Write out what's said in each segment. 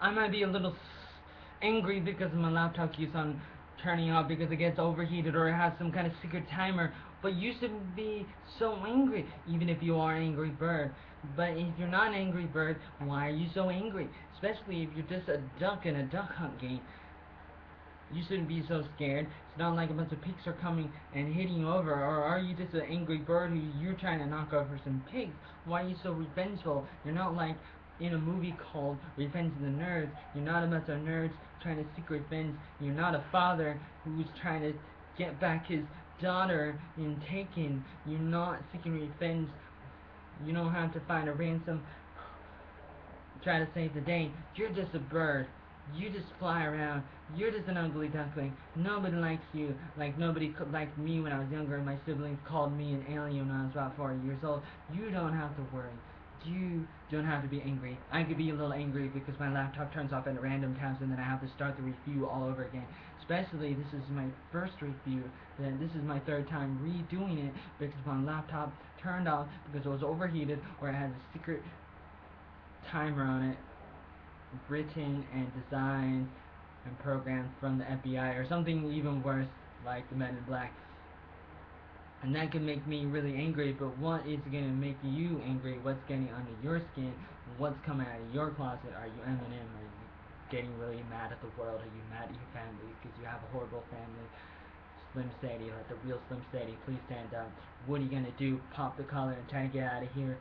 I might be a little angry because my laptop keeps on turning off because it gets overheated or it has some kind of secret timer. But you shouldn't be so angry, even if you are an angry bird. But if you're not an angry bird, why are you so angry? Especially if you're just a duck in a duck hunt game. You shouldn't be so scared. It's not like a bunch of pigs are coming and hitting you over. Or are you just an angry bird who you're trying to knock over some pigs? Why are you so revengeful? You're not like in a movie called Revenge of the Nerds. You're not a bunch of nerds trying to seek revenge. You're not a father who's trying to get back his daughter in Taken. You're not seeking revenge. You don't have to find a ransom, try to save the day. You're just a bird. You just fly around. You're just an ugly duckling. Nobody likes you. Like nobody liked me when I was younger. My siblings called me an alien when I was about 4 years old. You don't have to worry. You don't have to be angry. I could be a little angry because my laptop turns off at random times and then I have to start the review all over again. Especially this is my first review. Then this is my third time redoing it because my laptop turned off because it was overheated or it had a secret timer on it written and designed and programmed from the FBI or something even worse like the Men in Black. And that can make me really angry, but what is going to make you angry? What's getting under your skin? What's coming out of your closet? Are you Eminem? Are you getting really mad at the world? Are you mad at your family because you have a horrible family? Slim Shady, like the real Slim Shady, please stand up. What are you going to do? Pop the collar and try to get out of here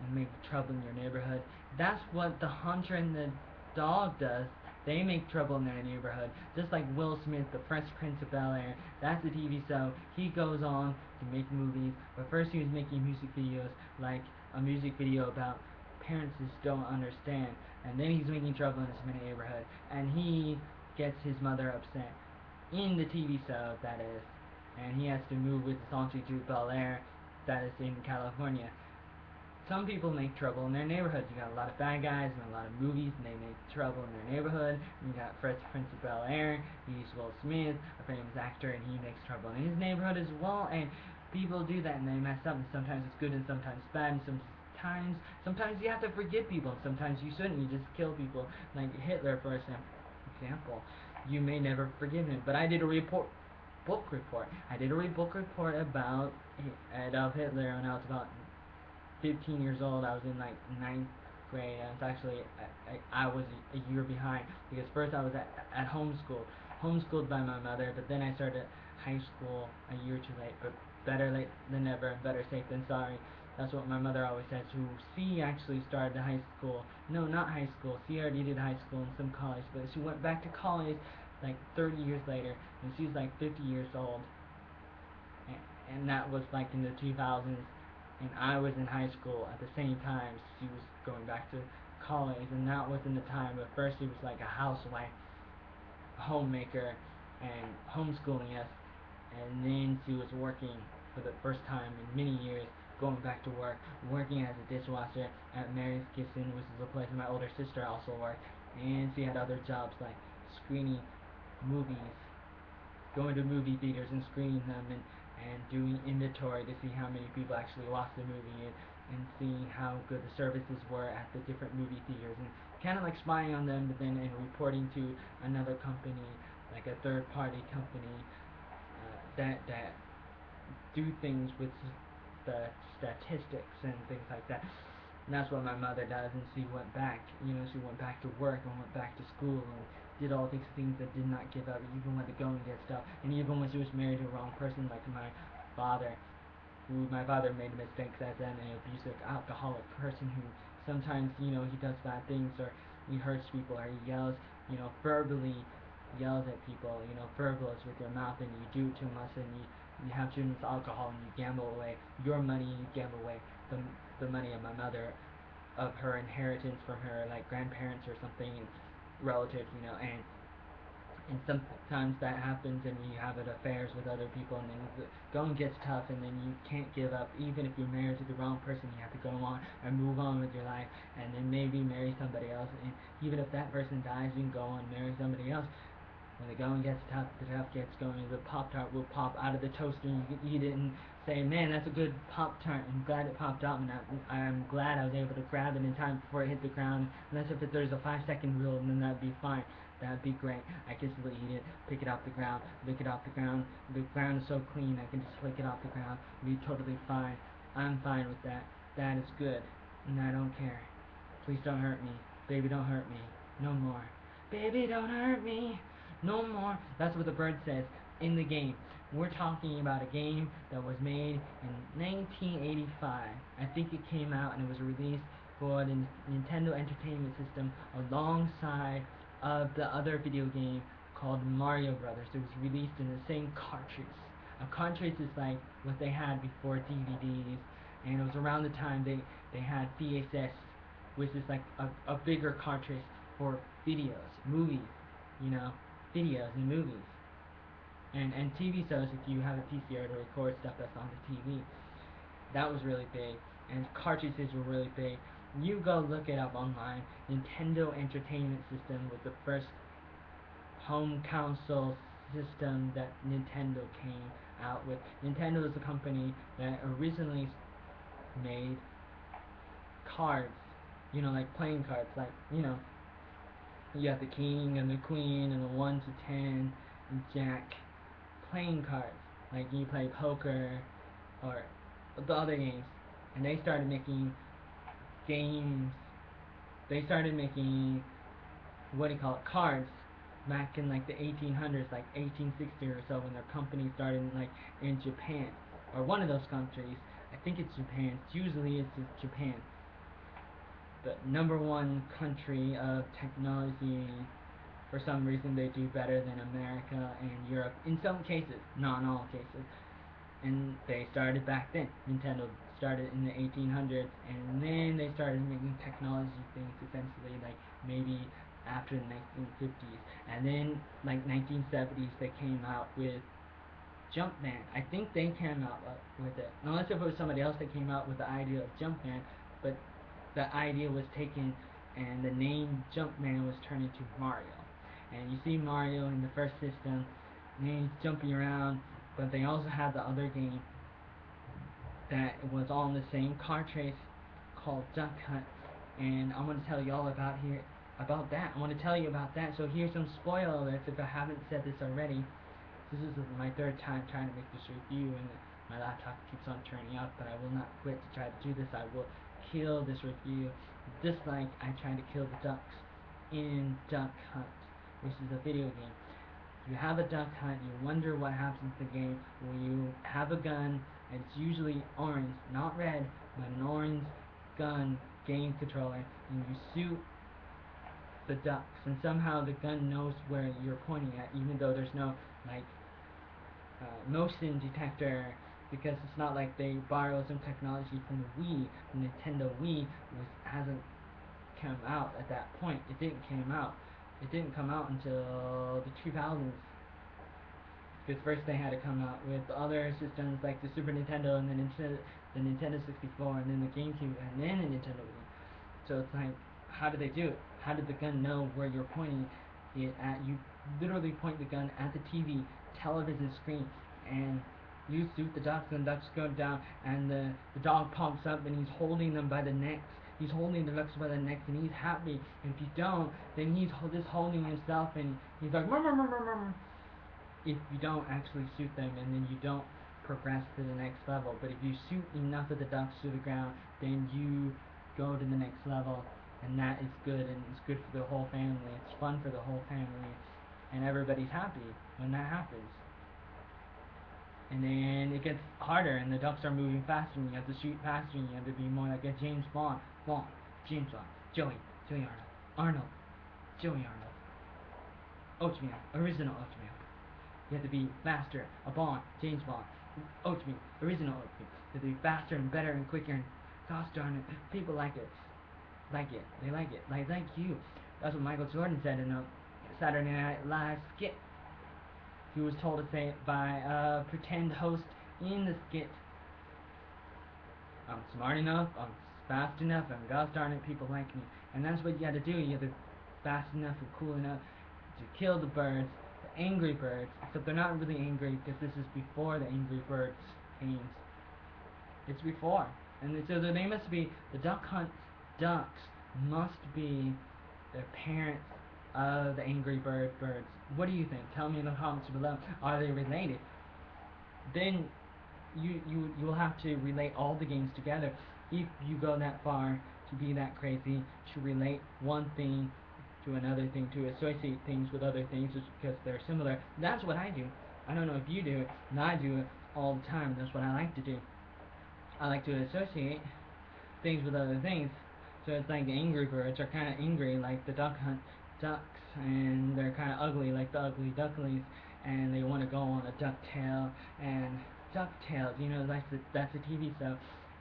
and make trouble in your neighborhood? That's what the hunter and the dog does. They make trouble in their neighborhood, just like Will Smith, the Fresh Prince of Bel-Air. That's a TV show. He goes on to make movies, but first he was making music videos, like a music video about parents just don't understand, and then he's making trouble in his neighborhood, and he gets his mother upset in the TV show, that is, and he has to move with his auntie to Bel-Air, that is in California. Some people make trouble in their neighborhoods. You got a lot of bad guys in a lot of movies, and they make trouble in their neighborhood. You got Fresh Prince of Bel-Air. He's Will Smith, a famous actor, and he makes trouble in his neighborhood as well. And people do that, and they mess up. And sometimes it's good, and sometimes it's bad. And sometimes you have to forgive people. And sometimes you shouldn't. You just kill people, like Hitler, for example. You may never forgive him. But I did a book report. I did a book report about Adolf Hitler when I was about 15 years old. I was in like ninth grade. I was actually I was a year behind because first I was at homeschooled by my mother, but then I started high school a year too late. But better late than never, and better safe than sorry. That's what my mother always says. Who she actually started high school. No, not high school. She already did high school and some college, but she went back to college like 30 years later, and she's like 50 years old. And that was like in the 2000s, and I was in high school at the same time she was going back to college, and that was in the time where first she was like a housewife, a homemaker, and homeschooling us, and then she was working for the first time in many years, going back to work, working as a dishwasher at Mary's Kitchen, which is a place my older sister also worked, and she had other jobs like screening movies, going to movie theaters and screening them, and doing inventory to see how many people actually watched the movie, and seeing how good the services were at the different movie theaters, and kind of like spying on them, but then and reporting to another company, like a third party company, that do things with the statistics and things like that. And that's what my mother does, and she went back, she went back to work and went back to school and did all these things that did not give up, even when the going gets tough, and even when she was married to the wrong person, like father, my father made mistakes as an abusive alcoholic person who sometimes, he does bad things, or he hurts people, or he yells, verbally yells at people, verbal is with your mouth, and you do too much, and you have too much alcohol, and you gamble away your money, you gamble away the money of my mother, of her inheritance from her like grandparents or something, and relatives, and sometimes that happens, and you have affairs with other people, and then the going gets tough, and then you can't give up. Even if you're married to the wrong person, you have to go on and move on with your life, and then maybe marry somebody else, and even if that person dies, you can go on and marry somebody else. When the going gets tough, the tough gets going. The Pop Tart will pop out of the toaster, and you can eat it and say, "Man, that's a good Pop Tart." I'm glad it popped out, and I'm glad I was able to grab it in time before it hit the ground. Unless if there's a 5-second rule, then that'd be fine. That'd be great. I can still eat it, pick it off the ground, lick it off the ground. The ground is so clean, I can just lick it off the ground. Be totally fine. I'm fine with that. That is good, and I don't care. Please don't hurt me. Baby, don't hurt me. No more. Baby, don't hurt me. No more. That's what the bird says in the game. We're talking about a game that was made in 1985. I think it came out and it was released for the Nintendo Entertainment System alongside of the other video game called Mario Brothers. It was released in the same cartridge. A cartridge is like what they had before DVDs, and it was around the time they had VHS, which is like a bigger cartridge for videos, movies, you know, videos and movies. And TV shows if you have a PCR to record stuff that's on the TV. That was really big, and cartridges were really big. You go look it up online. Nintendo Entertainment System was the first home console system that Nintendo came out with. Nintendo is a company that originally made cards, you know, like playing cards, like, you know, you have the king and the queen and the 1 to 10 and jack playing cards, like you play poker or the other games. And they started making games, they started making, what do you call it, cards back in like the 1800s, like 1860 or so, when their company started like in Japan, or one of those countries. I think it's Japan. Usually it's Japan. The #1 country of technology. For some reason they do better than America and Europe in some cases, not in all cases. And they started back then. Nintendo started in the 1800s, and then they started making technology things essentially like maybe after the 1950s. And then like 1970s they came out with Jumpman. I think they came out with it. Unless if it was somebody else that came out with the idea of Jumpman, but the idea was taken and the name Jumpman was turned into Mario. And you see Mario in the first system, and he's jumping around, but they also had the other game that was all in the same cartridge called Duck Hunt, and I'm going to tell you all about that. I want to tell you about that, so here's some spoiler alerts if I haven't said this already. This is my third time trying to make this review, and my laptop keeps on turning up, but I will not quit to try to do this. I will kill this review just like I tried to kill the ducks in Duck Hunt, which is a video game. You have a duck hunt, you wonder what happens in the game when you have a gun, and it's usually orange, not red, but an orange gun game controller, and you shoot the ducks, and somehow the gun knows where you're pointing at, even though there's no like motion detector, because it's not like they borrow some technology from the Wii. The Nintendo Wii hasn't come out at that point. It didn't come out until the 2000s. Because first they had to come out with other systems like the Super Nintendo and the Nintendo 64 and then the GameCube and then the Nintendo Wii. So it's like, how did they do it? How did the gun know where you're pointing it at? You literally point the gun at the television screen, and you shoot the ducks, and the ducks go down, and the dog pops up, and he's holding them by the necks. He's holding the ducks by the necks, and he's happy. And if you don't, then he's just holding himself, and he's like, murr, murr, murr, murr, murr. If you don't actually shoot them, and then you don't progress to the next level. But if you shoot enough of the ducks to the ground, then you go to the next level, and that is good, and it's good for the whole family. It's fun for the whole family, and everybody's happy when that happens. And then it gets harder, and the ducks are moving faster, and you have to shoot faster, and you have to be more like a James Bond. James Bond, Joey Arnold, Joey Arnold. Oatmeal, original oatmeal. You have to be faster, a Bond, James Bond. Oatmeal, original oatmeal. You have to be faster and better and quicker, and gosh darn it, people like it. They like it, like you. That's what Michael Jordan said in a Saturday Night Live skit. He was told to say it by a pretend host in the skit. I'm smart enough, I'm fast enough, and gosh darn it, people like me. And that's what you have to do. You have to be fast enough and cool enough to kill the birds, Angry Birds, except they're not really angry because this is before the Angry Birds games. It's before. And so the name must be the Duck Hunt Ducks must be the parents of the Angry Birds. What do you think? Tell me in the comments below. Are they related? Then you will have to relate all the games together if you go that far to be that crazy to relate one thing to another thing, to associate things with other things just because they're similar. That's what I do. I don't know if you do it, and I do it all the time. That's what I like to do. I like to associate things with other things. So it's like the Angry Birds are kind of angry like the Duck Hunt Ducks, and they're kind of ugly like the Ugly Ducklings, and they want to go on a ducktail and DuckTales, you know, that's a TV show,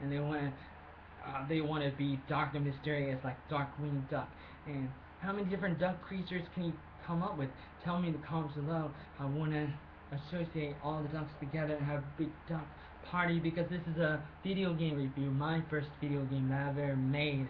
and they want to be dark and mysterious like Darkwing Duck. And how many different duck creatures can you come up with? Tell me in the comments below. I want to associate all the ducks together and have a big duck party because this is a video game review, my first video game that I've ever made.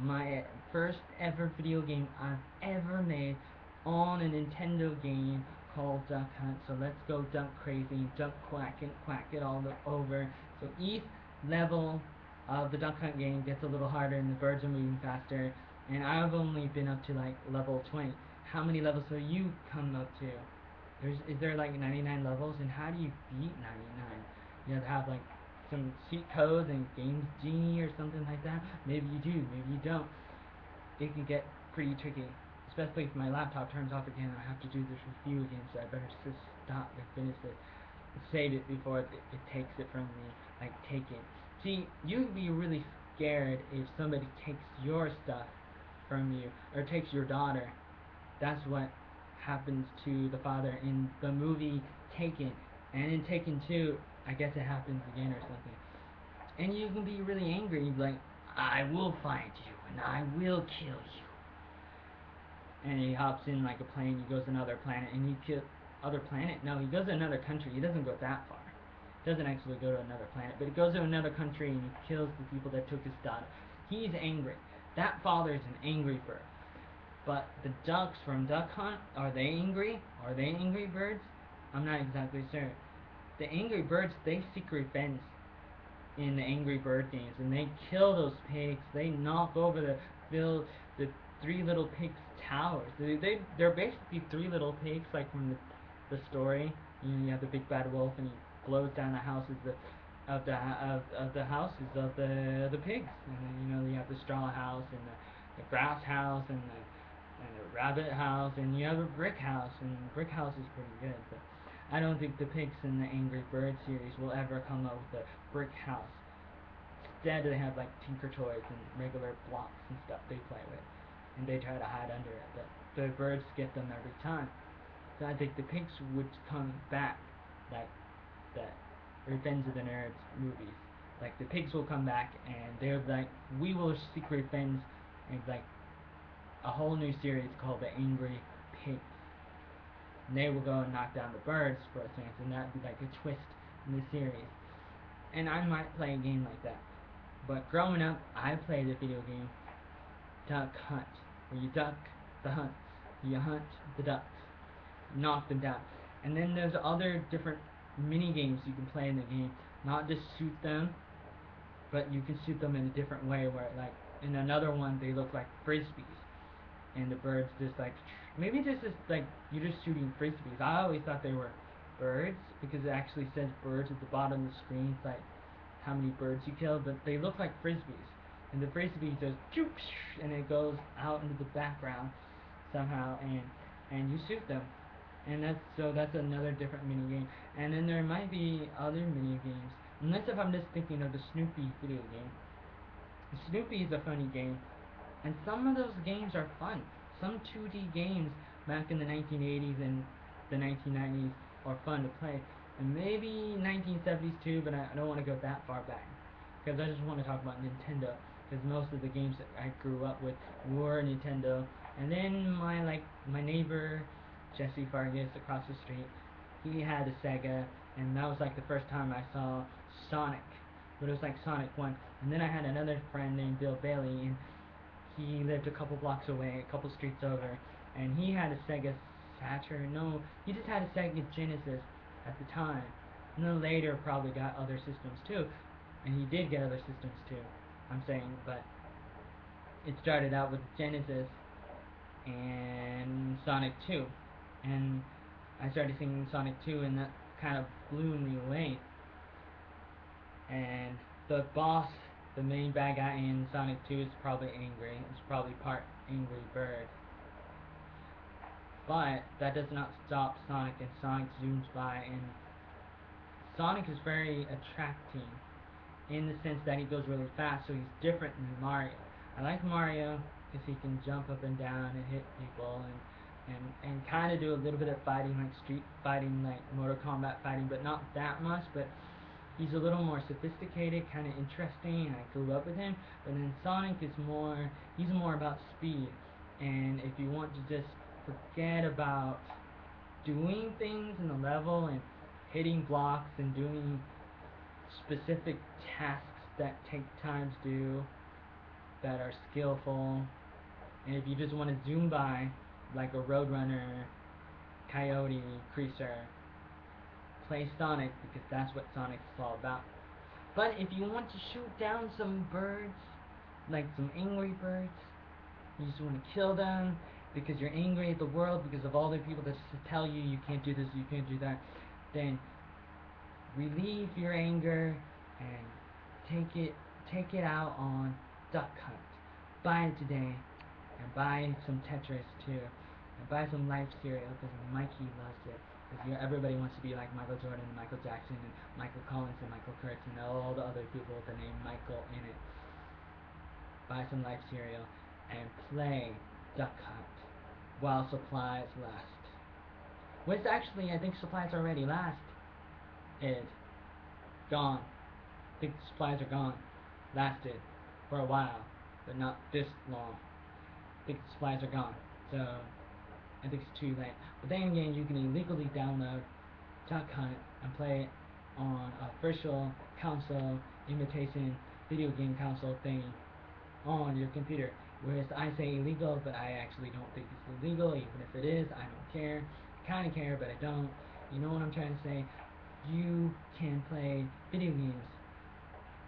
My first ever video game I've ever made on a Nintendo game called Duck Hunt. So let's go duck crazy, duck quack it all over. So each level of the Duck Hunt game gets a little harder and the birds are moving faster. And I've only been up to like level 20. How many levels have you come up to? Is there like 99 levels? And how do you beat 99? You have to have like some cheat codes and Games Genie or something like that. Maybe you do, maybe you don't. It can get pretty tricky, especially if my laptop turns off again. I have to do this review again, so I better just stop and finish it, save it before it takes it from me. Like take it. See, you'd be really scared if somebody takes your stuff from you or takes your daughter. That's what happens to the father in the movie Taken, and in Taken 2, I guess it happens again or something. And you can be really angry. You'd be like, I will find you and I will kill you. And he hops in like a plane. He goes to another planet and he kills other planet. No, he goes to another country. He doesn't go that far. He doesn't actually go to another planet, but he goes to another country and he kills the people that took his daughter. He's angry. That father is an angry bird. But the ducks from Duck Hunt, are they angry? Are they angry birds? I'm not exactly sure. The angry birds, they seek revenge in the Angry Bird games, and they kill those pigs. They knock over the three little pigs' towers. They're basically three little pigs, like from the story. You know, you have the big bad wolf, and he blows down the houses of the houses of the pigs. And then, you know, you have the straw house and the grass house and the rabbit house, and you have a brick house, and brick house is pretty good, but I don't think the pigs in the Angry Bird series will ever come up with a brick house. Instead, they have like Tinker Toys and regular blocks and stuff they play with, and they try to hide under it, but the birds get them every time. So I think the pigs would come back like the Revenge of the Nerds movies. Like the pigs will come back and they're like, we will seek revenge, and like a whole new series called the Angry Pigs. And they will go and knock down the birds for a chance, and that would be like a twist in the series. And I might play a game like that. But growing up, I played a video game, Duck Hunt, where you duck the hunts, you hunt the ducks, knock them down. And then there's other different mini games you can play in the game, not just shoot them, but you can shoot them in a different way, where like in another one they look like frisbees, and the birds just like, maybe this is like you're just shooting frisbees. I always thought they were birds because it actually says birds at the bottom of the screen. It's like how many birds you killed, but they look like frisbees, and the frisbee just and it goes out into the background somehow, and you shoot them. And that's another different mini game. And then there might be other mini games, unless if I'm just thinking of the Snoopy video game. Snoopy is a funny game, and some of those games are fun. Some 2D games back in the 1980s and the 1990s are fun to play, and maybe 1970s too, but I don't want to go that far back, because I just want to talk about Nintendo, because most of the games that I grew up with were Nintendo. And then my neighbor Jesse Vargas across the street, he had a Sega, and that was like the first time I saw Sonic, but it was like Sonic 1. And then I had another friend named Bill Bailey, and he lived a couple blocks away, a couple streets over, and he had a Sega stature. No, he just had a Sega Genesis at the time. And then later probably got other systems too. And he did get other systems too, I'm saying, but it started out with Genesis and Sonic 2. And I started singing Sonic 2 and that kind of blew me away. And the boss, the main bad guy in Sonic 2 is probably angry. It's probably part Angry Bird. But that does not stop Sonic, and Sonic zooms by, and Sonic is very attracting in the sense that he goes really fast, so he's different than Mario. I like Mario because he can jump up and down and hit people and kind of do a little bit of fighting, like street fighting, like Mortal Kombat fighting, but not that much. But he's a little more sophisticated, kind of interesting, and I grew up with him. But then Sonic is more, he's more about speed. And if you want to just forget about doing things in the level and hitting blocks and doing specific tasks that take time to do, that are skillful, and if you just want to zoom by like a Roadrunner, Coyote, Creaser, play Sonic, because that's what Sonic is all about. But if you want to shoot down some birds, like some angry birds, you just want to kill them because you're angry at the world because of all the people that just tell you you can't do this, you can't do that, then relieve your anger and take it out on Duck Hunt. Buy it today, and buy some Tetris too, and buy some Life cereal because Mikey loves it. Because everybody wants to be like Michael Jordan and Michael Jackson and Michael Collins and Michael Kurtz and all the other people with the name Michael in it. Buy some Life cereal and play Duck Hunt while supplies last. Which actually, I think supplies already last. Is gone. I think supplies are gone. Lasted for a while, but not this long. I think the supplies are gone, so I think it's too late. But then again, you can illegally download Duck Hunt and play it on a virtual console, imitation video game console thing on your computer. Whereas I say illegal, but I actually don't think it's illegal. Even if it is, I don't care. I kind of care, but I don't. You know what I'm trying to say? You can play video games,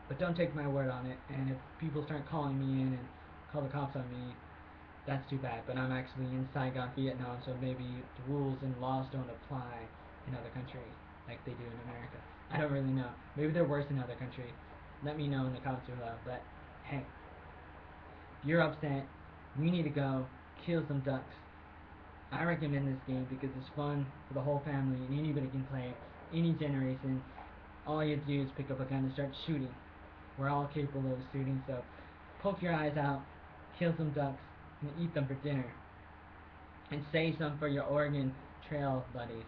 but don't take my word on it. And if people start calling me in and call the cops on me, that's too bad. But I'm actually in Saigon, Vietnam, so maybe the rules and laws don't apply in other countries like they do in America. I don't really know. Maybe they're worse in other countries. Let me know in the comments below. But hey, if you're upset, we need to go kill some ducks. I recommend this game because it's fun for the whole family and anybody can play it, any generation. All you have to do is pick up a gun and start shooting. We're all capable of shooting, so poke your eyes out, kill some ducks, and eat them for dinner. And save some for your Oregon Trail buddies.